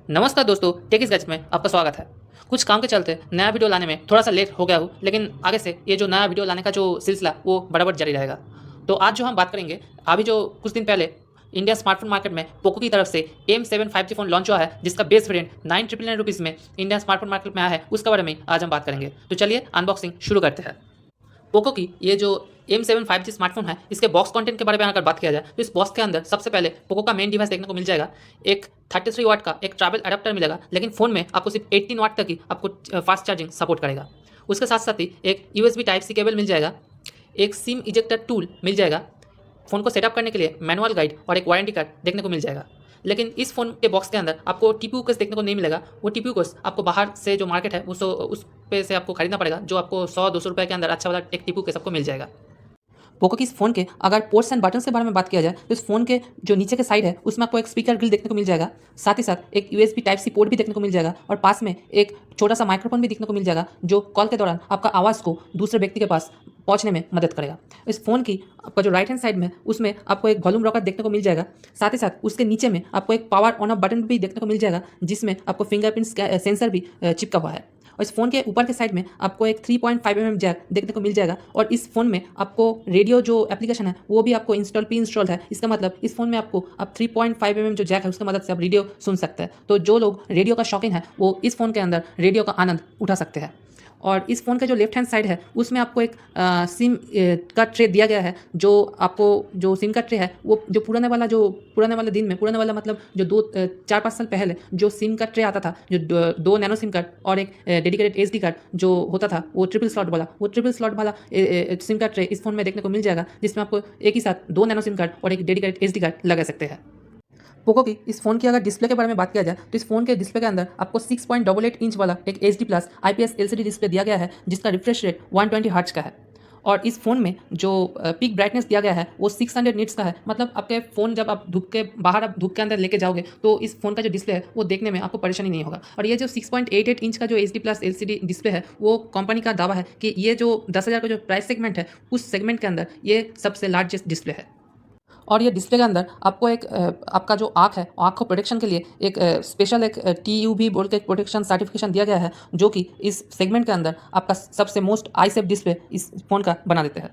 नमस्कार दोस्तों, टेक इस गैजेट में आपका स्वागत है। कुछ काम के चलते नया वीडियो लाने में थोड़ा सा लेट हो गया हूँ, लेकिन आगे से ये जो नया वीडियो लाने का जो सिलसिला वो बराबर जारी रहेगा। तो आज जो हम बात करेंगे, अभी जो कुछ दिन पहले इंडिया स्मार्टफोन मार्केट में पोको की तरफ से M7 5G फ़ोन लॉन्च हुआ है, जिसका बेस वेरिएंट 999 रुपीज़ में इंडिया स्मार्टफोन मार्केट में आया है, उसके बारे में आज हम बात करेंगे। तो चलिए अनबॉक्सिंग शुरू करते हैं। पोको की ये जो M7 5G स्मार्टफोन है, इसके बॉक्स कंटेंट के बारे में अगर बात किया जाए तो इस बॉक्स के अंदर सबसे पहले पोको का मेन डिवाइस देखने को मिल जाएगा। एक 33 वाट का एक ट्रैवल अडेप्टर मिलेगा, लेकिन फ़ोन में आपको सिर्फ 18 वाट तक ही आपको फास्ट चार्जिंग सपोर्ट करेगा। उसके साथ साथ ही एक USB Type-C केबल मिल जाएगा, एक सिम इजेक्टर टूल मिल जाएगा, फ़ोन को सेटअप करने के लिए मैनुअल गाइड और एक वारंटी कार्ड देखने को मिल जाएगा। लेकिन इस फ़ोन के बॉक्स के अंदर आपको TPU केस देखने को नहीं मिलेगा। वो TPU केस आपको बाहर से जो मार्केट है उस पे से आपको खरीदना पड़ेगा, जो आपको 100-200 रुपये के अंदर अच्छा वाला एक TPU केस आपको मिल जाएगा। पोको की इस फ़ोन के अगर पोर्ट्स एंड बटन्स के बारे में बात किया जाए तो इस फ़ोन के जो नीचे के साइड है उसमें आपको एक स्पीकर ग्रिल देखने को मिल जाएगा। साथ ही साथ एक USB Type-C पोर्ट भी देखने को मिल जाएगा और पास में एक छोटा सा माइक्रोफोन भी देखने को मिल जाएगा, जो कॉल के दौरान आपका आवाज़ को दूसरे व्यक्ति के पास पहुंचने में मदद करेगा। इस फ़ोन की आपका जो राइट हैंड साइड में उसमें आपको एक वॉल्यूम रॉकर देखने को मिल जाएगा। साथ ही साथ उसके नीचे में आपको एक पावर ऑन ऑफ बटन भी देखने को मिल जाएगा, जिसमें आपको फिंगरप्रिंट सेंसर भी चिपका हुआ है। और इस फ़ोन के ऊपर के साइड में आपको एक 3.5 mm जैक देखने को मिल जाएगा और इस फ़ोन में आपको रेडियो जो एप्लीकेशन है वो भी आपको प्री इंस्टॉल्ड है। इसका मतलब इस फ़ोन में आपको अब 3.5 mm जो जैक है उसकी मदद से आप रेडियो सुन सकते हैं। तो जो लोग रेडियो का शौकीन है वो इस फ़ोन के अंदर रेडियो का आनंद उठा सकते हैं। और इस फ़ोन का जो लेफ्ट हैंड साइड है उसमें आपको एक सिम का ट्रे दिया गया है। जो आपको जो सिम का ट्रे है वो जो पुराने वाला मतलब जो 4-5 साल पहले जो सिम का ट्रे आता था, जो दो नैनो सिम कार्ड और एक डेडिकेटेड SD कार्ड जो होता था, वो ट्रिपल स्लॉट वाला सिम का ट्रे इस फ़ोन में देखने को मिल जाएगा, जिसमें आपको एक ही साथ 2 नैनो सिम कार्ड और एक डेडिकेटेड SD कार्ड लगा सकते हैं। पोको की इस फ़ोन की अगर डिस्प्ले के बारे में बात किया जाए तो इस फ़ोन के डिस्प्ले के अंदर आपको 6.88 इंच वाला एक HD+ IPS LCD डिस्प्ले दिया गया है, जिसका रिफ्रेश रेट 120 हर्ट्ज का है। और इस फ़ोन में जो पीक ब्राइटनेस दिया गया है वो 600 निट्स का है। मतलब आपके फ़ोन जब आप धूप के अंदर लेके जाओगे तो इस फ़ोन का जो डिस्प्ले है वो देखने में आपको परेशानी नहीं होगा। और ये जो 6.88 इंच का जो HD+ LCD डिस्प्ले है, वो कंपनी का दावा है कि ये जो 10,000 का जो प्राइस सेगमेंट है उस सेगमेंट के अंदर ये सबसे लार्जेस्ट डिस्प्ले है। और ये डिस्प्ले के अंदर आपको एक आपका जो आँख है, आँख को प्रोटेक्शन के लिए एक स्पेशल एक TUV बोल के एक प्रोटेक्शन सर्टिफिकेशन दिया गया है, जो कि इस सेगमेंट के अंदर आपका सबसे मोस्ट आई सेफ डिस्प्ले इस फ़ोन का बना देते हैं।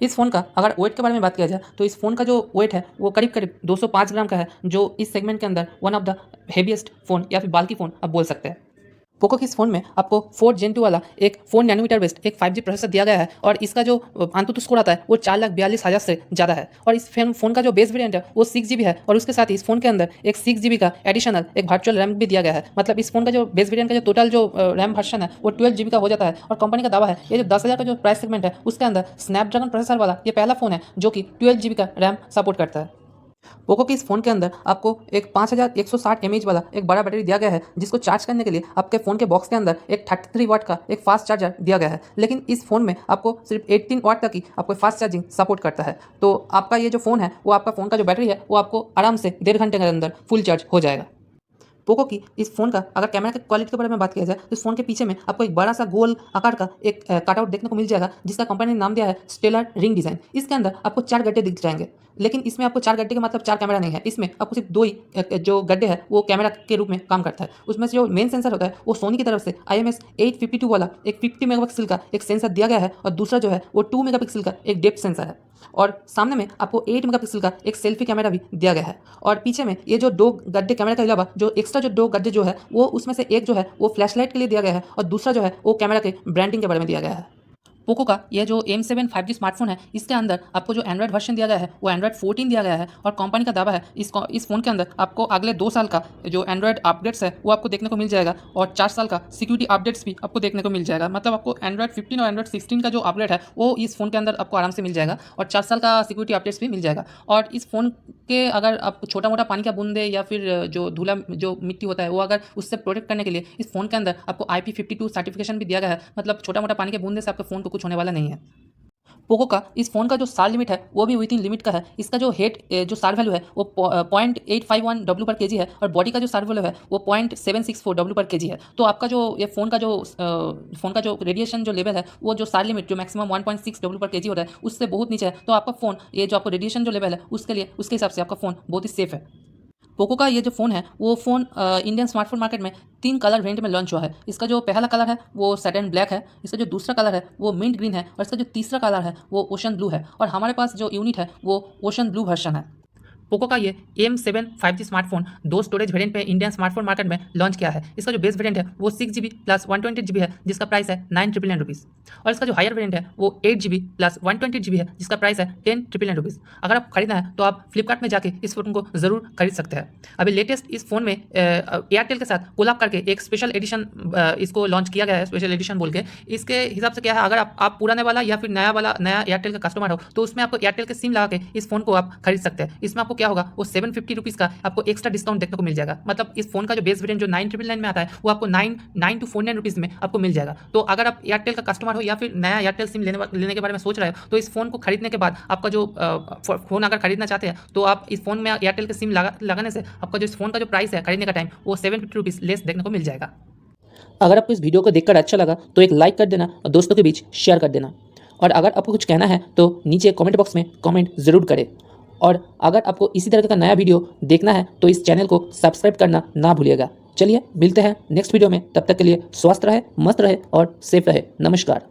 इस फ़ोन का अगर वेट के बारे में बात किया जाए तो इस फ़ोन का जो वेट है वो करीब 205 ग्राम का है, जो इस सेगमेंट के अंदर one of the heaviest phone या फिर बाल्की फ़ोन आप बोल सकते हैं। पोको की इस फ़ोन में आपको 4 Gen 2 वाला एक 4 नैनोमीटर बेस्ड एक 5G प्रोसेसर दिया गया है और इसका जो AnTuTu स्कोर आता है वो 4,42,000 से ज़्यादा है। और इस फ़ोन का जो बेस वेरिएंट है वो 6GB है और उसके साथ ही इस फ़ोन के अंदर एक 6GB का एडिशनल एक वर्चुअल रैम भी दिया गया है। मतलब इस फ़ोन का जो बेस वेरिएंट का जो टोटल जो रैम वर्जन है वो 12GB का हो जाता है। और कंपनी का दावा है ये जो 10,000 का जो प्राइस सेगमेंट है उसके अंदर स्नैपड्रैगन प्रोसेसर वाला ये पहला फ़ोन है जो कि 12GB का रैम सपोर्ट करता है। पोको की इस फ़ोन के अंदर आपको एक 5160 mAh वाला एक बड़ा बैटरी दिया गया है, जिसको चार्ज करने के लिए आपके फ़ोन के बॉक्स के अंदर एक 33 वाट का एक फास्ट चार्जर दिया गया है। लेकिन इस फ़ोन में आपको सिर्फ 18 वाट तक ही आपको फास्ट चार्जिंग सपोर्ट करता है। तो आपका ये जो फ़ोन है वो आपका फ़ोन का जो बैटरी है वो आपको आराम से 1.5 घंटे के अंदर फुल चार्ज हो जाएगा। पोको की इस फ़ोन का अगर कैमरा की क्वालिटी के बारे में बात किया जाए तो इस फ़ोन के पीछे में आपको एक बड़ा सा गोल आकार का एक कटआउट देखने को मिल जाएगा, जिसका कंपनी ने नाम दिया है स्टेलर रिंग डिज़ाइन। इसके अंदर आपको 4 गड्ढे दिख जाएंगे, लेकिन इसमें आपको 4 गड्ढे का मतलब 4 कैमरा नहीं है। इसमें आपको सिर्फ 2 ही जो गड्ढे है वो कैमरा के रूप में काम करता है। उसमें से जो मेन सेंसर होता है वो सोनी की तरफ से IMX852 वाला एक 50 मेगापिक्सल का एक सेंसर दिया गया है और दूसरा जो है वो 2 मेगापिक्सल का एक डेप्थ सेंसर है। और सामने में आपको 8 मेगापिक्सल का एक सेल्फी कैमरा भी दिया गया है। और पीछे में ये जो 2 गड्ढे कैमरा के अलावा जो एक्स्ट्रा जो 2 गड्ढे जो है वो उसमें से एक जो है वो फ्लैशलाइट के लिए दिया गया है और दूसरा जो है वो कैमरा के ब्रांडिंग के बारे में दिया गया है। पोको का यह जो M7 5G स्मार्टफोन है, इसके अंदर आपको जो एंड्रॉयड वर्जन दिया गया है वो एंड्रॉयड 14 दिया गया है। और कंपनी का दावा है इस फ़ोन के अंदर आपको अगले 2 साल का जो एंड्रॉयड अपडेट्स है वो आपको देखने को मिल जाएगा और 4 साल का सिक्योरिटी अपडेट्स भी आपको देखने को मिल जाएगा। मतलब आपको एंड्रॉयड 15 और एंड्रॉयड 16 का जो अपडेट है वो इस फ़ोन के अंदर आपको आराम से मिल जाएगा और 4 साल का सिक्योरिटी अपडेट्स भी मिल जाएगा। और इस फ़ोन के अगर आप छोटा मोटा पानी का बूंदे या फिर जो धूला जो मिट्टी होता है वो अगर उससे प्रोटेक्ट करने के लिए इस फ़ोन के अंदर आपको IP52 सर्टिफिकेशन भी दिया गया है। मतलब छोटा मोटा पानी के बूंदे से आपके फ़ोन को कुछ होने वाला नहीं है। पोको का इस फ़ोन का जो सार लिमिट है वो भी विद इन लिमिट का है। इसका जो हेड जो सार वैल्यू है वो 0.851 W पर kg है और बॉडी का जो सार वैल्यू है वो 0.764 W पर kg है। तो आपका जो ये फ़ोन का जो रेडिएशन जो लेवल है वो जो सार लिमिट जो मैक्सिमम 1.6 W पर kg होता है उससे बहुत नीचे है। तो आपका फ़ोन ये जो आपको रेडिएशन जो लेवल है उसके हिसाब से आपका फ़ोन बहुत ही सेफ़ है। पोको का ये जो फ़ोन है वो फ़ोन इंडियन स्मार्टफोन मार्केट में 3 कलर वेरिएंट में लॉन्च हुआ है। इसका जो पहला कलर है वो सैटिन ब्लैक है, इसका जो दूसरा कलर है वो मिंट ग्रीन है और इसका जो तीसरा कलर है वो ओशन ब्लू है और हमारे पास जो यूनिट है वो ओशन ब्लू वर्जन है। पोको का ये M7 5G smartphone 2 storage variant पे इंडियन स्मार्टफोन मार्केट में लॉन्च किया है। इसका जो बेस वेरिएंट है वो 6GB प्लस 128GB है, जिसका प्राइस है 9,999 रुपीज़ और इसका जो हायर वेरिएंट है वो 8GB प्लस 128GB है, जिसका प्राइस है 10,999 रुपीज़। अगर आप खरीदना है तो आप फ्लिपकार्ट में जाके इस फ़ोन को ज़रूर खरीद सकते हैं। अभी लेटेस्ट इस फ़ोन में एयरटेल के साथ कोलैब करके एक स्पेशल एडिशन इसको लॉन्च किया गया है, स्पेशल एडिशन बोल के। इसके हिसाब से क्या है, अगर आप पुराने वाला या फिर नया एयरटेल का कस्टमर हो तो उसमें आपको एयरटेल के सिम लगा के इस फ़ोन को आप खरीद सकते हैं। इसमें आपको क्या होगा, वो 750 रुपीज़ का आपको एक्स्ट्रा डिस्काउंट देखने को मिल जाएगा। मतलब इस फोन का जो बेस वेरिएंट जो 9,999 में आता है वो आपको 9,949 रुपीज़ में आपको मिल जाएगा। तो अगर आप एयरटेल का कस्टमर हो या फिर नया एयरटेल सिम लेने के बारे में सोच रहे हो तो इस फोन को खरीदने के बाद आपका जो फोन अगर खरीदना चाहते हैं तो आप इस फोन में एयरटेल के सिम लगाने से आपका जो इस फोन का जो प्राइस है खरीदने का टाइम वो 750 रुपीज़ लेस देखने को मिल जाएगा। अगर आपको इस वीडियो को देखकर अच्छा लगा तो एक लाइक कर देना और दोस्तों के बीच शेयर कर देना। और अगर आपको कुछ कहना है तो नीचे कमेंट बॉक्स में कमेंट ज़रूर करें। और अगर आपको इसी तरह का नया वीडियो देखना है तो इस चैनल को सब्सक्राइब करना ना भूलिएगा। चलिए मिलते हैं नेक्स्ट वीडियो में, तब तक के लिए स्वस्थ रहे, मस्त रहे और सेफ रहे। नमस्कार।